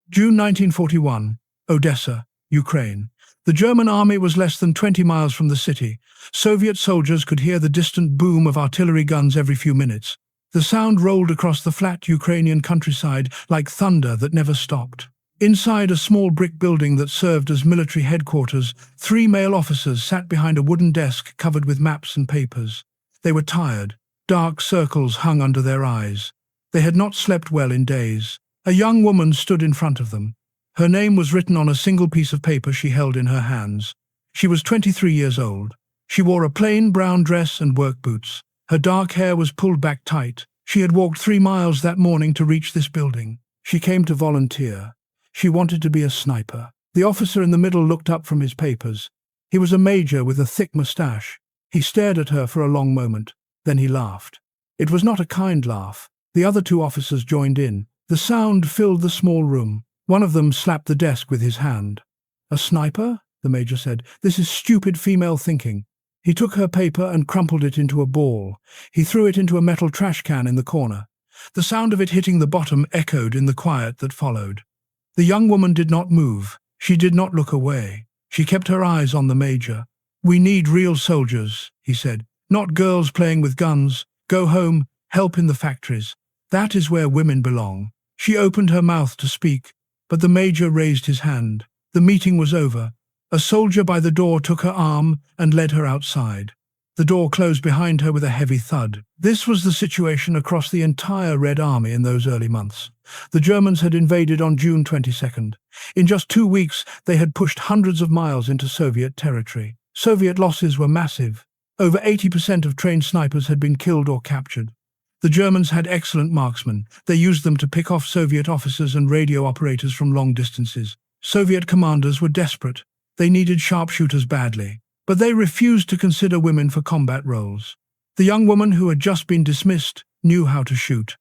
June 1941, Odessa, Ukraine. The German army was less than 20 miles from the city. Soviet soldiers could hear the distant boom of artillery guns every few minutes. The sound rolled across the flat Ukrainian countryside like thunder that never stopped. Inside a small brick building that served as military headquarters, 3 male officers sat behind a wooden desk covered with maps and papers. They were tired. Dark circles hung under their eyes. They had not slept well in days. A young woman stood in front of them. Her name was written on a single piece of paper she held in her hands. She was 23 years old. She wore a plain brown dress and work boots. Her dark hair was pulled back tight. She had walked 3 miles that morning to reach this building. She came to volunteer. She wanted to be a sniper. The officer in the middle looked up from his papers. He was a major with a thick mustache. He stared at her for a long moment. Then he laughed. It was not a kind laugh. The other 2 officers joined in. The sound filled the small room. One of them slapped the desk with his hand. "A sniper?" the major said. "This is stupid female thinking." He took her paper and crumpled it into a ball. He threw it into a metal trash can in the corner. The sound of it hitting the bottom echoed in the quiet that followed. The young woman did not move. She did not look away. She kept her eyes on the major. "We need real soldiers," he said. "Not girls playing with guns. Go home, help in the factories. That is where women belong." She opened her mouth to speak, but the major raised his hand. The meeting was over. A soldier by the door took her arm and led her outside. The door closed behind her with a heavy thud. This was the situation across the entire Red Army in those early months. The Germans had invaded on June 22nd. In just 2 weeks, they had pushed hundreds of miles into Soviet territory. Soviet losses were massive. Over 80% of trained snipers had been killed or captured. The Germans had excellent marksmen. They used them to pick off Soviet officers and radio operators from long distances. Soviet commanders were desperate. They needed sharpshooters badly. But they refused to consider women for combat roles. The young woman who had just been dismissed knew how to shoot.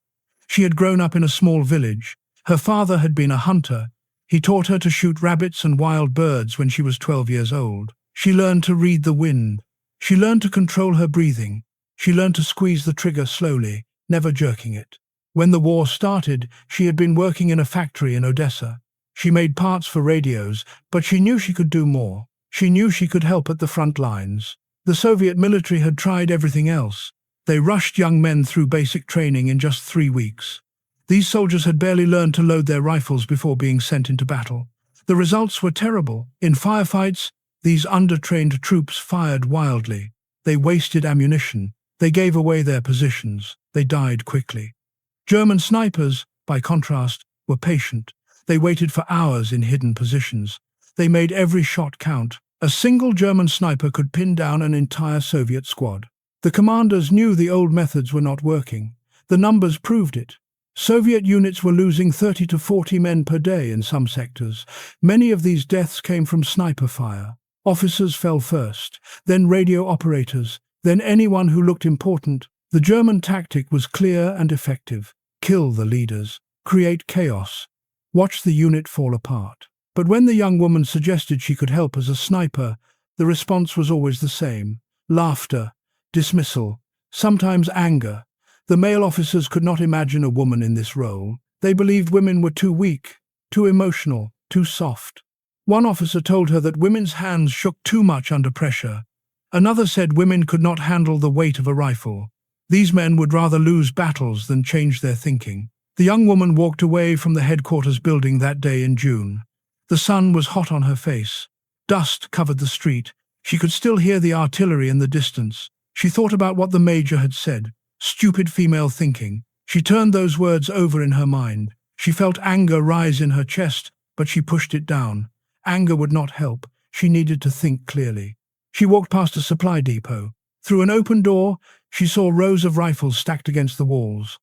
She had grown up in a small village. Her father had been a hunter. He taught her to shoot rabbits and wild birds when she was 12 years old. She learned to read the wind. She learned to control her breathing. She learned to squeeze the trigger slowly, never jerking it. When the war started, she had been working in a factory in Odessa. She made parts for radios, but she knew she could do more. She knew she could help at the front lines. The Soviet military had tried everything else. They rushed young men through basic training in just 3 weeks. These soldiers had barely learned to load their rifles before being sent into battle. The results were terrible. In firefights, these undertrained troops fired wildly. They wasted ammunition. They gave away their positions. They died quickly. German snipers, by contrast, were patient. They waited for hours in hidden positions. They made every shot count. A single German sniper could pin down an entire Soviet squad. The commanders knew the old methods were not working. The numbers proved it. Soviet units were losing 30 to 40 men per day in some sectors. Many of these deaths came from sniper fire. Officers fell first, then radio operators, then anyone who looked important. The German tactic was clear and effective. Kill the leaders. Create chaos. Watch the unit fall apart. But when the young woman suggested she could help as a sniper, the response was always the same. Laughter, dismissal, sometimes anger. The male officers could not imagine a woman in this role. They believed women were too weak, too emotional, too soft. One officer told her that women's hands shook too much under pressure. Another said women could not handle the weight of a rifle. These men would rather lose battles than change their thinking. The young woman walked away from the headquarters building that day in June. The sun was hot on her face. Dust covered the street. She could still hear the artillery in the distance. She thought about what the major had said. Stupid female thinking. She turned those words over in her mind. She felt anger rise in her chest, but she pushed it down. Anger would not help. She needed to think clearly. She walked past a supply depot. Through an open door, she saw rows of rifles stacked against the walls.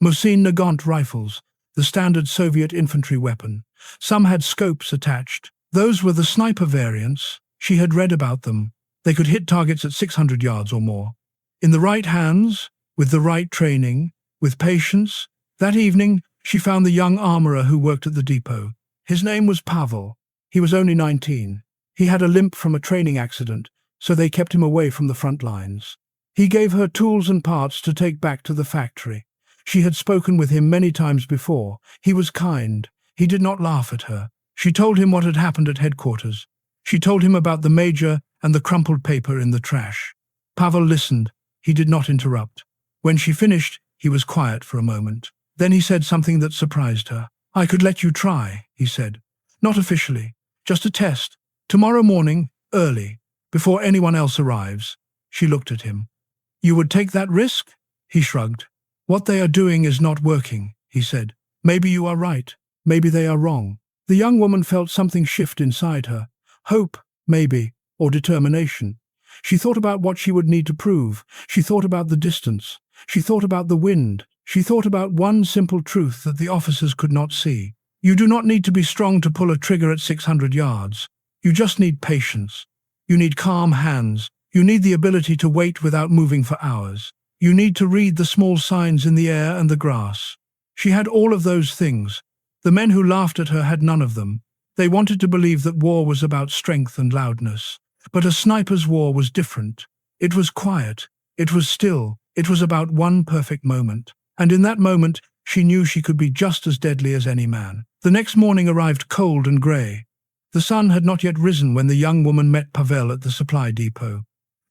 Mosin Nagant rifles, the standard Soviet infantry weapon. Some had scopes attached. Those were the sniper variants. She had read about them. They could hit targets at 600 yards or more. In the right hands, with the right training, with patience, that evening she found the young armorer who worked at the depot. His name was Pavel. He was only 19. He had a limp from a training accident, so they kept him away from the front lines. He gave her tools and parts to take back to the factory. She had spoken with him many times before. He was kind. He did not laugh at her. She told him what had happened at headquarters. She told him about the major and the crumpled paper in the trash. Pavel listened. He did not interrupt. When she finished, he was quiet for a moment. Then he said something that surprised her. "I could let you try," he said. "Not officially. Just a test. Tomorrow morning, early, before anyone else arrives." She looked at him. "You would take that risk?" He shrugged. "What they are doing is not working," he said. "Maybe you are right. Maybe they are wrong." The young woman felt something shift inside her. Hope, maybe, or determination. She thought about what she would need to prove. She thought about the distance. She thought about the wind. She thought about one simple truth that the officers could not see. You do not need to be strong to pull a trigger at 600 yards. You just need patience. You need calm hands. You need the ability to wait without moving for hours. You need to read the small signs in the air and the grass. She had all of those things. The men who laughed at her had none of them. They wanted to believe that war was about strength and loudness. But a sniper's war was different. It was quiet. It was still. It was about one perfect moment. And in that moment, she knew she could be just as deadly as any man. The next morning arrived cold and grey. The sun had not yet risen when the young woman met Pavel at the supply depot.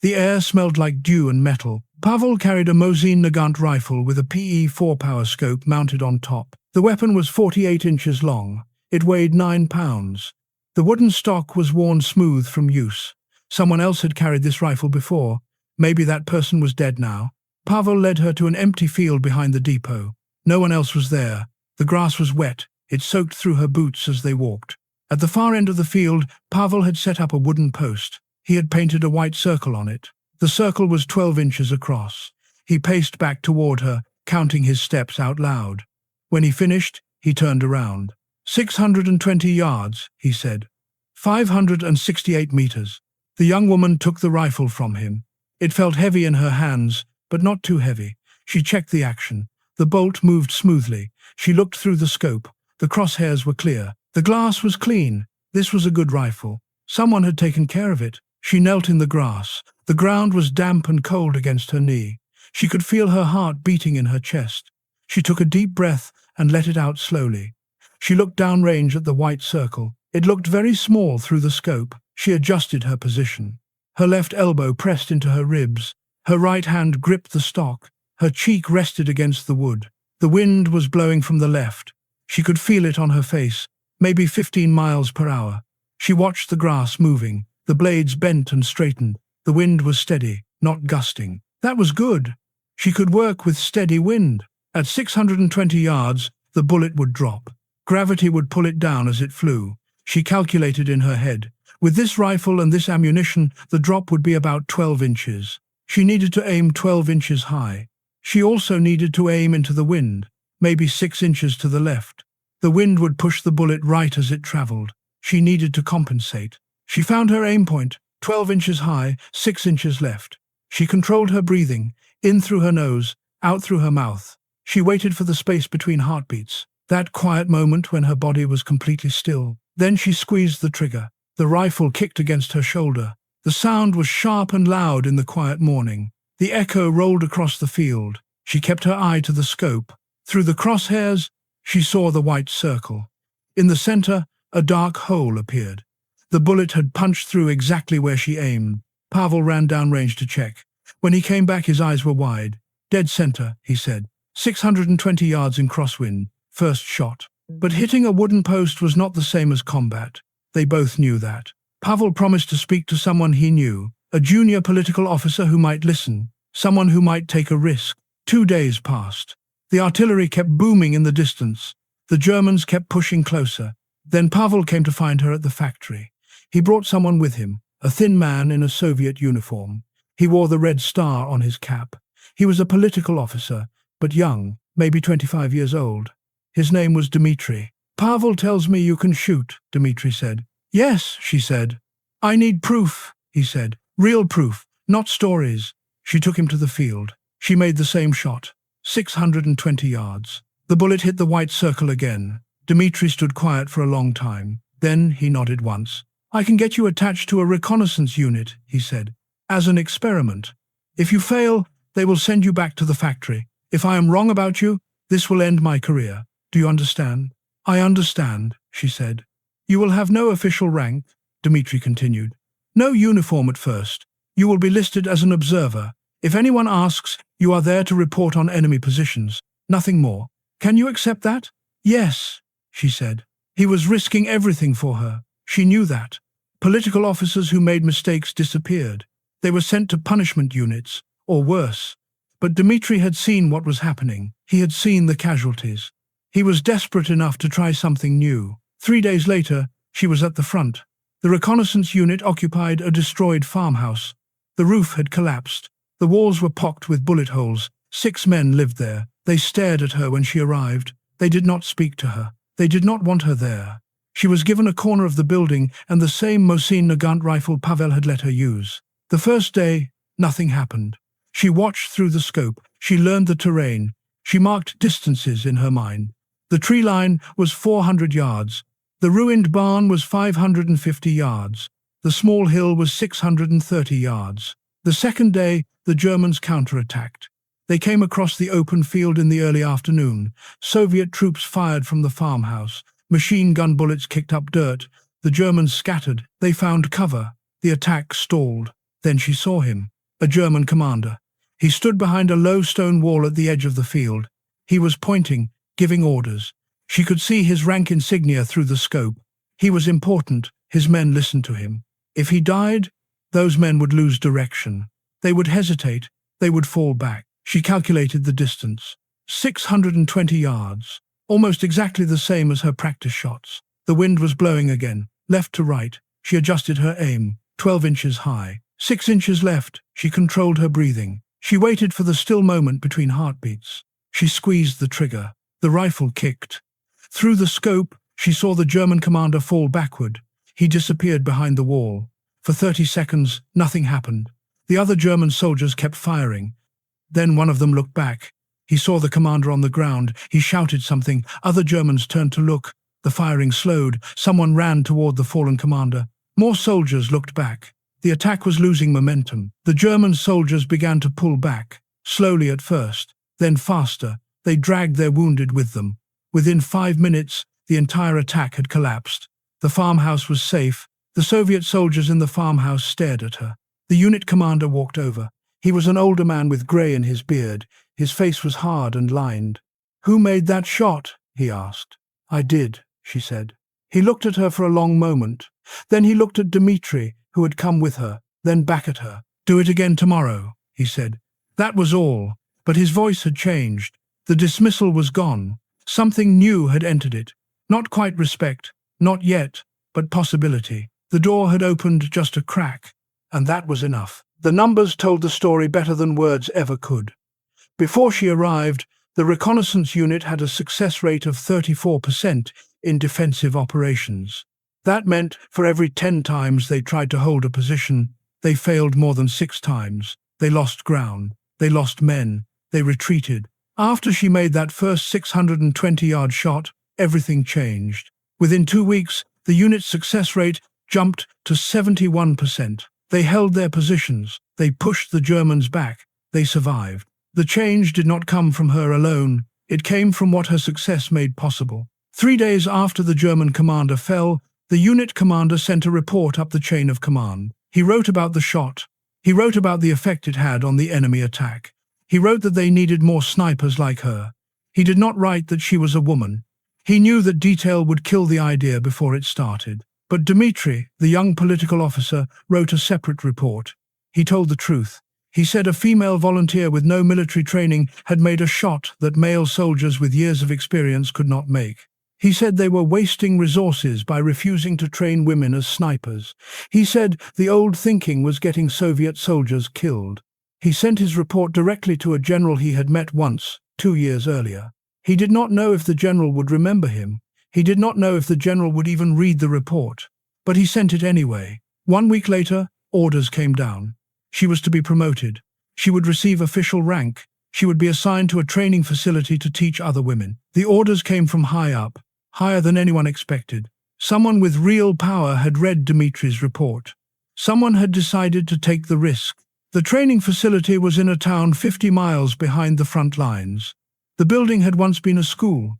The air smelled like dew and metal. Pavel carried a Mosin Nagant rifle with a PE 4-power scope mounted on top. The weapon was 48 inches long. It weighed 9 pounds. The wooden stock was worn smooth from use. Someone else had carried this rifle before. Maybe that person was dead now. Pavel led her to an empty field behind the depot. No one else was there. The grass was wet. It soaked through her boots as they walked. At the far end of the field, Pavel had set up a wooden post. He had painted a white circle on it. The circle was 12 inches across. He paced back toward her, counting his steps out loud. When he finished, he turned around. 620 yards, he said. 568 meters. The young woman took the rifle from him. It felt heavy in her hands, but not too heavy. She checked the action. The bolt moved smoothly. She looked through the scope. The crosshairs were clear. The glass was clean. This was a good rifle. Someone had taken care of it. She knelt in the grass. The ground was damp and cold against her knee. She could feel her heart beating in her chest. She took a deep breath and let it out slowly. She looked downrange at the white circle. It looked very small through the scope. She adjusted her position. Her left elbow pressed into her ribs. Her right hand gripped the stock. Her cheek rested against the wood. The wind was blowing from the left. She could feel it on her face, maybe 15 miles per hour. She watched the grass moving. The blades bent and straightened. The wind was steady, not gusting. That was good. She could work with steady wind. At 620 yards, the bullet would drop. Gravity would pull it down as it flew. She calculated in her head. With this rifle and this ammunition, the drop would be about 12 inches. She needed to aim 12 inches high. She also needed to aim into the wind, maybe 6 inches to the left. The wind would push the bullet right as it traveled. She needed to compensate. She found her aim point, 12 inches high, 6 inches left. She controlled her breathing, in through her nose, out through her mouth. She waited for the space between heartbeats, that quiet moment when her body was completely still. Then she squeezed the trigger. The rifle kicked against her shoulder. The sound was sharp and loud in the quiet morning. The echo rolled across the field. She kept her eye to the scope. Through the crosshairs, she saw the white circle. In the center, a dark hole appeared. The bullet had punched through exactly where she aimed. Pavel ran downrange to check. When he came back, his eyes were wide. "Dead center," he said. 620 yards in crosswind. First shot. But hitting a wooden post was not the same as combat. They both knew that. Pavel promised to speak to someone he knew, a junior political officer who might listen, someone who might take a risk. 2 days passed. The artillery kept booming in the distance. The Germans kept pushing closer. Then Pavel came to find her at the factory. He brought someone with him, a thin man in a Soviet uniform. He wore the red star on his cap. He was a political officer, but young, maybe 25 years old. His name was Dmitri. "Pavel tells me you can shoot," Dmitri said. "Yes," she said. "I need proof," he said. "Real proof, not stories." She took him to the field. She made the same shot. 620 yards. The bullet hit the white circle again. Dmitri stood quiet for a long time. Then he nodded once. "I can get you attached to a reconnaissance unit," he said, "as an experiment. If you fail, they will send you back to the factory. If I am wrong about you, this will end my career. Do you understand?" I understand, she said. You will have no official rank, Dmitri continued. No uniform at first. You will be listed as an observer. If anyone asks, you are there to report on enemy positions. Nothing more. Can you accept that? Yes, she said. He was risking everything for her. She knew that. Political officers who made mistakes disappeared. They were sent to punishment units, or worse. But Dmitri had seen what was happening. He had seen the casualties. He was desperate enough to try something new. 3 days later, she was at the front. The reconnaissance unit occupied a destroyed farmhouse. The roof had collapsed. The walls were pocked with bullet holes. 6 men lived there. They stared at her when she arrived. They did not speak to her. They did not want her there. She was given a corner of the building and the same Mosin Nagant rifle Pavel had let her use. The first day, nothing happened. She watched through the scope. She learned the terrain. She marked distances in her mind. The tree line was 400 yards. The ruined barn was 550 yards. The small hill was 630 yards. The second day, the Germans counterattacked. They came across the open field in the early afternoon. Soviet troops fired from the farmhouse. Machine gun bullets kicked up dirt. The Germans scattered. They found cover. The attack stalled. Then she saw him, a German commander. He stood behind a low stone wall at the edge of the field. He was pointing, giving orders. She could see his rank insignia through the scope. He was important. His men listened to him. If he died, those men would lose direction. They would hesitate. They would fall back. She calculated the distance. 620 yards. Almost exactly the same as her practice shots. The wind was blowing again, left to right. She adjusted her aim, 12 inches high. 6 inches left. She controlled her breathing. She waited for the still moment between heartbeats. She squeezed the trigger. The rifle kicked. Through the scope, she saw the German commander fall backward. He disappeared behind the wall. For 30 seconds, nothing happened. The other German soldiers kept firing. Then one of them looked back. He saw the commander on the ground. He shouted something. Other Germans turned to look. The firing slowed. Someone ran toward the fallen commander. More soldiers looked back. The attack was losing momentum. The German soldiers began to pull back, slowly at first, then faster. They dragged their wounded with them. Within 5 minutes, the entire attack had collapsed. The farmhouse was safe. The Soviet soldiers in the farmhouse stared at her. The unit commander walked over. He was an older man with grey in his beard. His face was hard and lined. "Who made that shot?" he asked. "I did," she said. He looked at her for a long moment. Then he looked at Dmitri, who had come with her, then back at her. "Do it again tomorrow," he said. That was all, but his voice had changed. The dismissal was gone. Something new had entered it. Not quite respect, not yet, but possibility. The door had opened just a crack, and that was enough. The numbers told the story better than words ever could. Before she arrived, the reconnaissance unit had a success rate of 34% in defensive operations. That meant for every 10 times they tried to hold a position, they failed more than 6 times. They lost ground. They lost men. They retreated. After she made that first 620-yard shot, everything changed. Within 2 weeks, the unit's success rate jumped to 71%. They held their positions. They pushed the Germans back. They survived. The change did not come from her alone. It came from what her success made possible. 3 days after the German commander fell, the unit commander sent a report up the chain of command. He wrote about the shot. He wrote about the effect it had on the enemy attack. He wrote that they needed more snipers like her. He did not write that she was a woman. He knew that detail would kill the idea before it started. But Dmitri, the young political officer, wrote a separate report. He told the truth. He said a female volunteer with no military training had made a shot that male soldiers with years of experience could not make. He said they were wasting resources by refusing to train women as snipers. He said the old thinking was getting Soviet soldiers killed. He sent his report directly to a general he had met once, 2 years earlier. He did not know if the general would remember him. He did not know if the general would even read the report. But he sent it anyway. 1 week later, orders came down. She was to be promoted. She would receive official rank. She would be assigned to a training facility to teach other women. The orders came from high up, higher than anyone expected. Someone with real power had read Dmitri's report. Someone had decided to take the risk. The training facility was in a town 50 miles behind the front lines. The building had once been a school.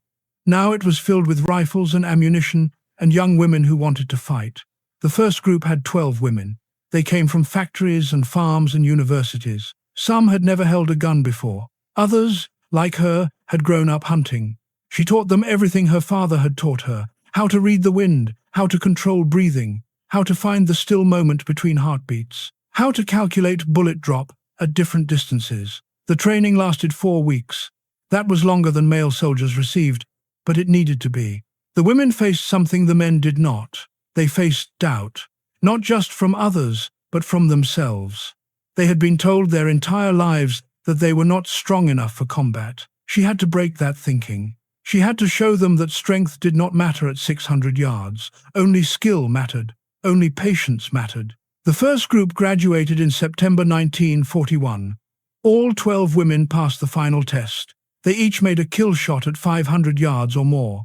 Now it was filled with rifles and ammunition and young women who wanted to fight. The first group had 12 women. They came from factories and farms and universities. Some had never held a gun before. Others, like her, had grown up hunting. She taught them everything her father had taught her: how to read the wind, how to control breathing, how to find the still moment between heartbeats, how to calculate bullet drop at different distances. The training lasted 4 weeks. That was longer than male soldiers received, but it needed to be. The women faced something the men did not. They faced doubt, not just from others, but from themselves. They had been told their entire lives that they were not strong enough for combat. She had to break that thinking. She had to show them that strength did not matter at 600 yards. Only skill mattered. Only patience mattered. The first group graduated in September 1941. All 12 women passed the final test. They each made a kill shot at 500 yards or more.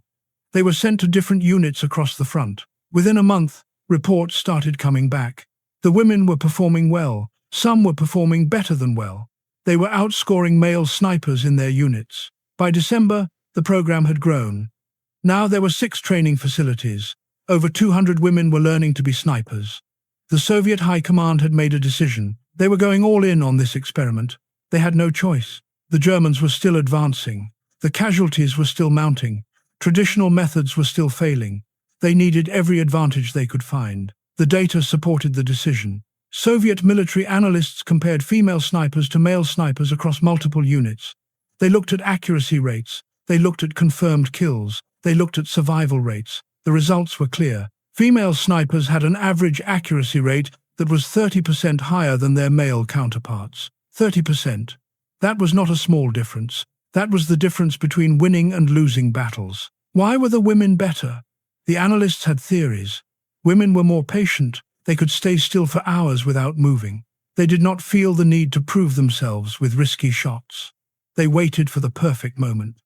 They were sent to different units across the front. Within a month, reports started coming back. The women were performing well. Some were performing better than well. They were outscoring male snipers in their units. By December, the program had grown. Now there were 6 training facilities. Over 200 women were learning to be snipers. The Soviet High Command had made a decision. They were going all in on this experiment. They had no choice. The Germans were still advancing. The casualties were still mounting. Traditional methods were still failing. They needed every advantage they could find. The data supported the decision. Soviet military analysts compared female snipers to male snipers across multiple units. They looked at accuracy rates. They looked at confirmed kills. They looked at survival rates. The results were clear. Female snipers had an average accuracy rate that was 30% higher than their male counterparts. 30%. That was not a small difference. That was the difference between winning and losing battles. Why were the women better? The analysts had theories. Women were more patient. They could stay still for hours without moving. They did not feel the need to prove themselves with risky shots. They waited for the perfect moment.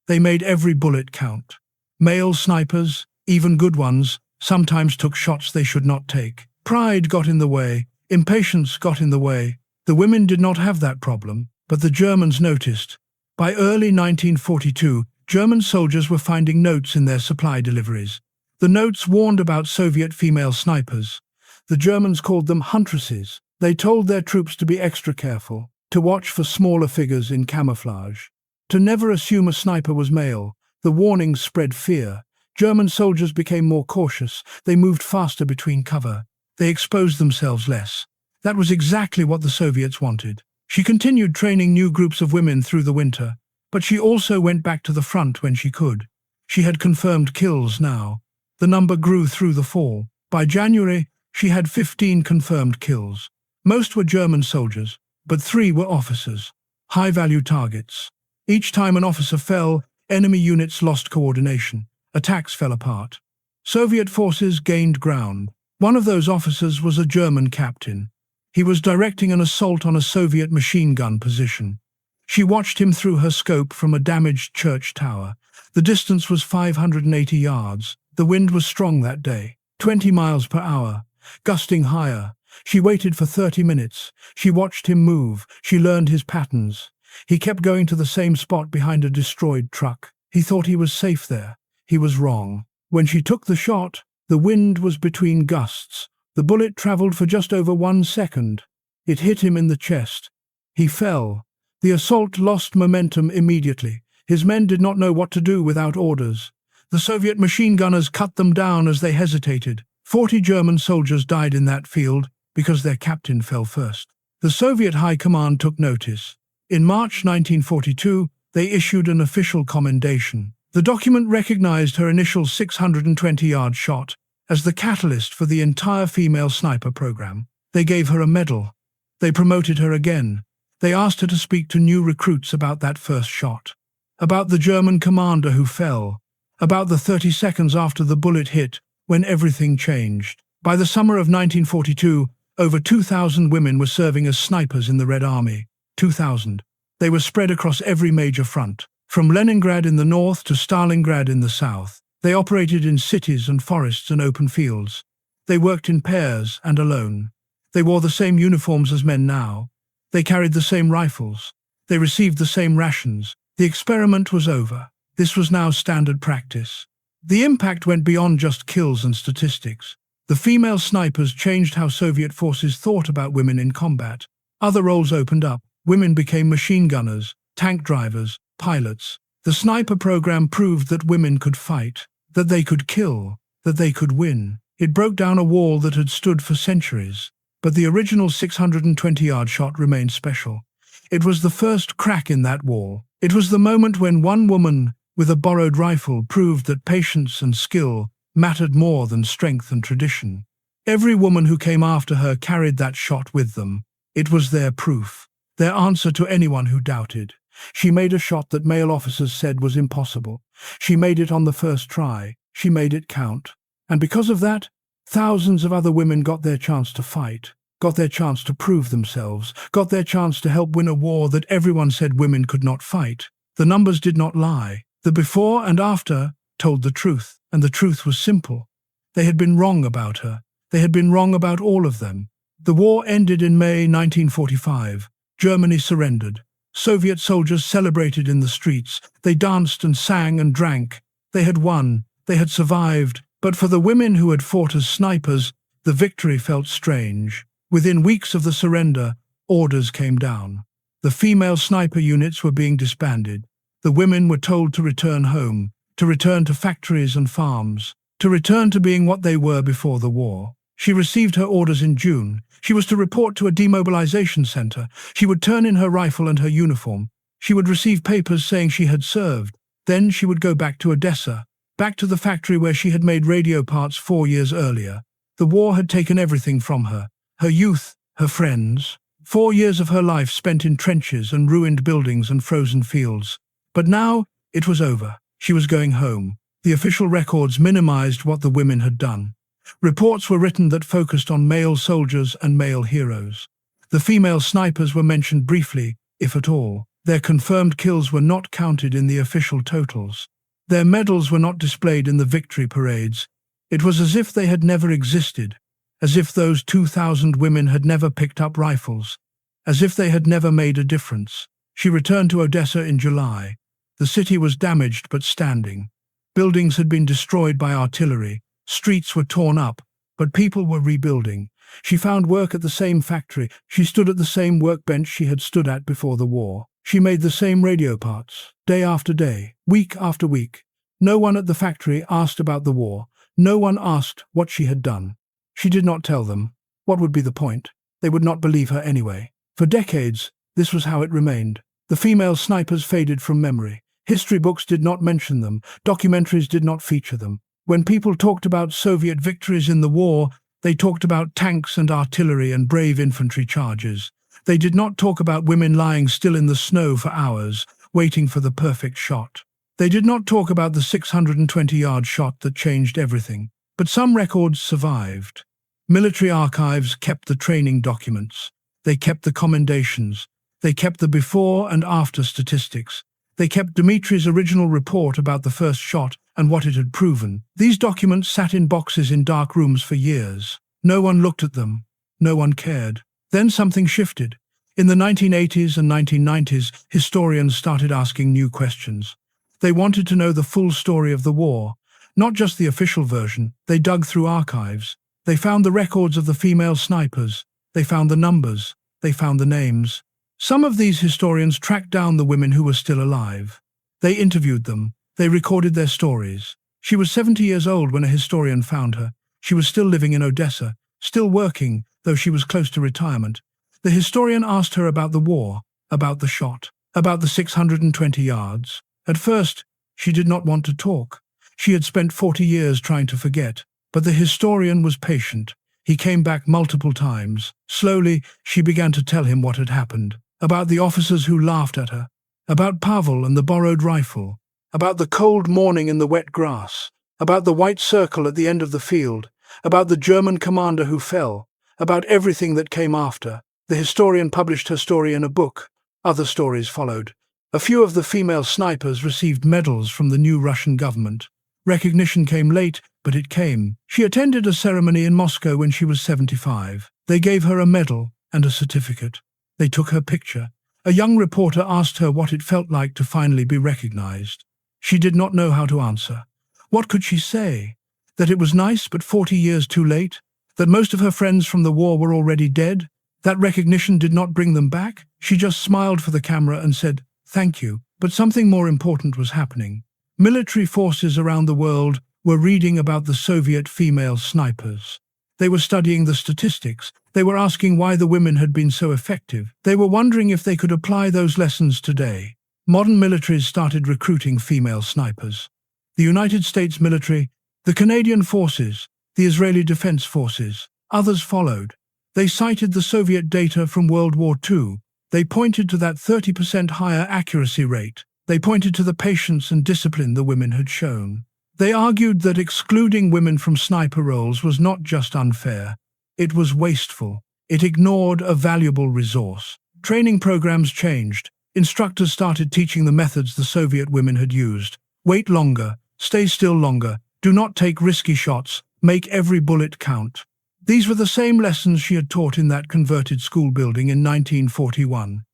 They made every bullet count. Male snipers, even good ones, sometimes took shots they should not take. Pride got in the way. Impatience got in the way. The women did not have that problem, but the Germans noticed. By early 1942, German soldiers were finding notes in their supply deliveries. The notes warned about Soviet female snipers. The Germans called them huntresses. They told their troops to be extra careful, to watch for smaller figures in camouflage, to never assume a sniper was male. The warnings spread fear. German soldiers became more cautious. They moved faster between cover. They exposed themselves less. That was exactly what the Soviets wanted. She continued training new groups of women through the winter, but she also went back to the front when she could. She had confirmed kills now. The number grew through the fall. By January, she had 15 confirmed kills. Most were German soldiers, but 3 were officers. High-value targets. Each time an officer fell, enemy units lost coordination. Attacks fell apart. Soviet forces gained ground. One of those officers was a German captain. He was directing an assault on a Soviet machine gun position. She watched him through her scope from a damaged church tower. The distance was 580 yards. The wind was strong that day, 20 miles per hour, gusting higher. She waited for 30 minutes. She watched him move. She learned his patterns. He kept going to the same spot behind a destroyed truck. He thought he was safe there. He was wrong. When she took the shot, the wind was between gusts. The bullet traveled for just over 1 second. It hit him in the chest. He fell. The assault lost momentum immediately. His men did not know what to do without orders. The Soviet machine gunners cut them down as they hesitated. 40 German soldiers died in that field because their captain fell first. The Soviet High Command took notice. In March 1942, they issued an official commendation. The document recognized her initial 620-yard shot as the catalyst for the entire female sniper program. They gave her a medal. They promoted her again. They asked her to speak to new recruits about that first shot, about the German commander who fell, about the 30 seconds after the bullet hit when everything changed. By the summer of 1942, over 2,000 women were serving as snipers in the Red Army. 2,000. They were spread across every major front, from Leningrad in the north to Stalingrad in the south. They operated in cities and forests and open fields. They worked in pairs and alone. They wore the same uniforms as men now. They carried the same rifles. They received the same rations. The experiment was over. This was now standard practice. The impact went beyond just kills and statistics. The female snipers changed how Soviet forces thought about women in combat. Other roles opened up. Women became machine gunners, tank drivers, pilots. The sniper program proved that women could fight, that they could kill, that they could win. It broke down a wall that had stood for centuries. But the original 620-yard shot remained special. It was the first crack in that wall. It was the moment when one woman with a borrowed rifle proved that patience and skill mattered more than strength and tradition. Every woman who came after her carried that shot with them. It was their proof, their answer to anyone who doubted. She made a shot that male officers said was impossible. She made it on the first try. She made it count. And because of that, thousands of other women got their chance to fight, got their chance to prove themselves, got their chance to help win a war that everyone said women could not fight. The numbers did not lie. The before and after told the truth, and the truth was simple. They had been wrong about her. They had been wrong about all of them. The war ended in May 1945. Germany surrendered. Soviet soldiers celebrated in the streets. They danced and sang and drank. They had won. They had survived. But for the women who had fought as snipers, the victory felt strange. Within weeks of the surrender, orders came down. The female sniper units were being disbanded. The women were told to return home, to return to factories and farms, to return to being what they were before the war. She received her orders in June. She was to report to a demobilization center. She would turn in her rifle and her uniform. She would receive papers saying she had served. Then she would go back to Odessa, back to the factory where she had made radio parts 4 years earlier. The war had taken everything from her. Her youth, her friends. 4 years of her life spent in trenches and ruined buildings and frozen fields. But now it was over. She was going home. The official records minimized what the women had done. Reports were written that focused on male soldiers and male heroes. The female snipers were mentioned briefly, if at all. Their confirmed kills were not counted in the official totals. Their medals were not displayed in the victory parades. It was as if they had never existed, as if those 2,000 women had never picked up rifles, as if they had never made a difference. She returned to Odessa in July. The city was damaged but standing. Buildings had been destroyed by artillery. Streets were torn up, but people were rebuilding. She found work at the same factory. She stood at the same workbench she had stood at before the war. She made the same radio parts, day after day, week after week. No one at the factory asked about the war. No one asked what she had done. She did not tell them. What would be the point? They would not believe her anyway. For decades, this was how it remained. The female snipers faded from memory. History books did not mention them. Documentaries did not feature them. When people talked about Soviet victories in the war, they talked about tanks and artillery and brave infantry charges. They did not talk about women lying still in the snow for hours, waiting for the perfect shot. They did not talk about the 620-yard shot that changed everything. But some records survived. Military archives kept the training documents. They kept the commendations. They kept the before and after statistics. They kept Dmitri's original report about the first shot and what it had proven. These documents sat in boxes in dark rooms for years. No one looked at them. No one cared. Then something shifted. In the 1980s and 1990s, historians started asking new questions. They wanted to know the full story of the war, not just the official version. They dug through archives. They found the records of the female snipers. They found the numbers. They found the names. Some of these historians tracked down the women who were still alive. They interviewed them. They recorded their stories. She was 70 years old when a historian found her. She was still living in Odessa, still working, though she was close to retirement. The historian asked her about the war, about the shot, about the 620 yards. At first, she did not want to talk. She had spent 40 years trying to forget. But the historian was patient. He came back multiple times. Slowly, she began to tell him what had happened. About the officers who laughed at her. About Pavel and the borrowed rifle. About the cold morning in the wet grass. About the white circle at the end of the field. About the German commander who fell. About everything that came after. The historian published her story in a book. Other stories followed. A few of the female snipers received medals from the new Russian government. Recognition came late, but it came. She attended a ceremony in Moscow when she was 75. They gave her a medal and a certificate. They took her picture. A young reporter asked her what it felt like to finally be recognized. She did not know how to answer. What could she say? That it was nice, but 40 years too late? That most of her friends from the war were already dead? That recognition did not bring them back? She just smiled for the camera and said, "Thank you." But something more important was happening. Military forces around the world were reading about the Soviet female snipers. They were studying the statistics. They were asking why the women had been so effective. They were wondering if they could apply those lessons today. Modern militaries started recruiting female snipers. The United States military, the Canadian forces, the Israeli Defense Forces. Others followed. They cited the Soviet data from World War II. They pointed to that 30% higher accuracy rate. They pointed to the patience and discipline the women had shown. They argued that excluding women from sniper roles was not just unfair, it was wasteful. It ignored a valuable resource. Training programs changed. Instructors started teaching the methods the Soviet women had used. Wait longer, stay still longer, do not take risky shots, make every bullet count. These were the same lessons she had taught in that converted school building in 1941.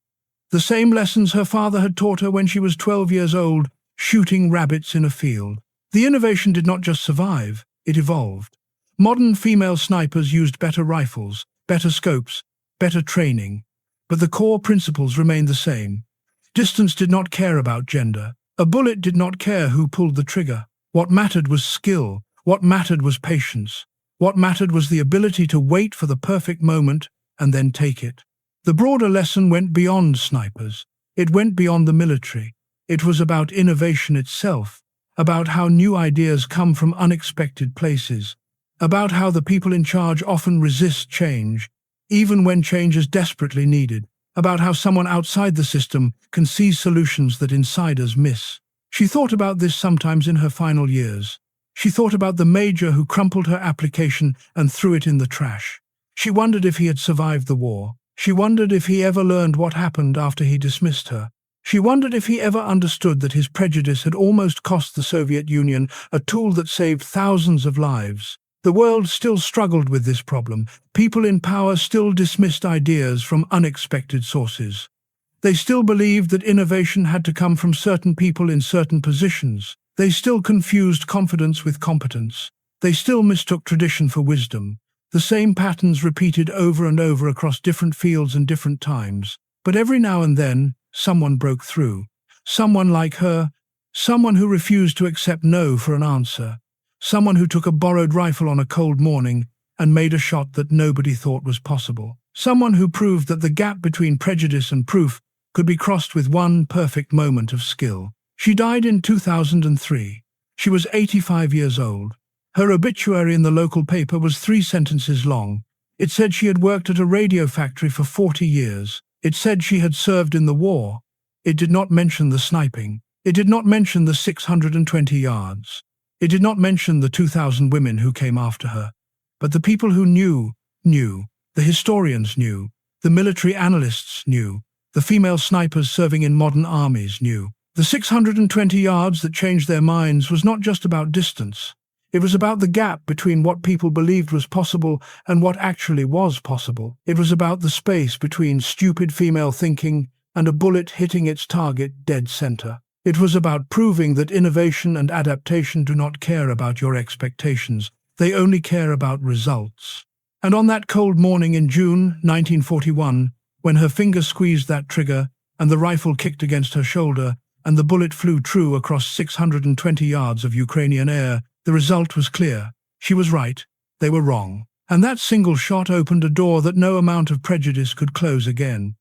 The same lessons her father had taught her when she was 12 years old, shooting rabbits in a field. The innovation did not just survive, it evolved. Modern female snipers used better rifles, better scopes, better training. But the core principles remained the same. Distance did not care about gender. A bullet did not care who pulled the trigger. What mattered was skill. What mattered was patience. What mattered was the ability to wait for the perfect moment and then take it. The broader lesson went beyond snipers. It went beyond the military. It was about innovation itself, about how new ideas come from unexpected places, about how the people in charge often resist change, even when change is desperately needed, about how someone outside the system can see solutions that insiders miss. She thought about this sometimes in her final years. She thought about the major who crumpled her application and threw it in the trash. She wondered if he had survived the war. She wondered if he ever learned what happened after he dismissed her. She wondered if he ever understood that his prejudice had almost cost the Soviet Union a tool that saved thousands of lives. The world still struggled with this problem. People in power still dismissed ideas from unexpected sources. They still believed that innovation had to come from certain people in certain positions. They still confused confidence with competence. They still mistook tradition for wisdom. The same patterns repeated over and over across different fields and different times. But every now and then, someone broke through. Someone like her. Someone who refused to accept no for an answer. Someone who took a borrowed rifle on a cold morning and made a shot that nobody thought was possible. Someone who proved that the gap between prejudice and proof could be crossed with one perfect moment of skill. She died in 2003. She was 85 years old. Her obituary in the local paper was 3 sentences long. It said she had worked at a radio factory for 40 years. It said she had served in the war. It did not mention the sniping. It did not mention the 620 yards. It did not mention the 2,000 women who came after her. But the people who knew. The historians knew. The military analysts knew. The female snipers serving in modern armies knew. The 620 yards that changed their minds was not just about distance. It was about the gap between what people believed was possible and what actually was possible. It was about the space between stupid female thinking and a bullet hitting its target dead center. It was about proving that innovation and adaptation do not care about your expectations. They only care about results. And on that cold morning in June 1941, when her finger squeezed that trigger and the rifle kicked against her shoulder and the bullet flew true across 620 yards of Ukrainian air, the result was clear. She was right, they were wrong. And that single shot opened a door that no amount of prejudice could close again.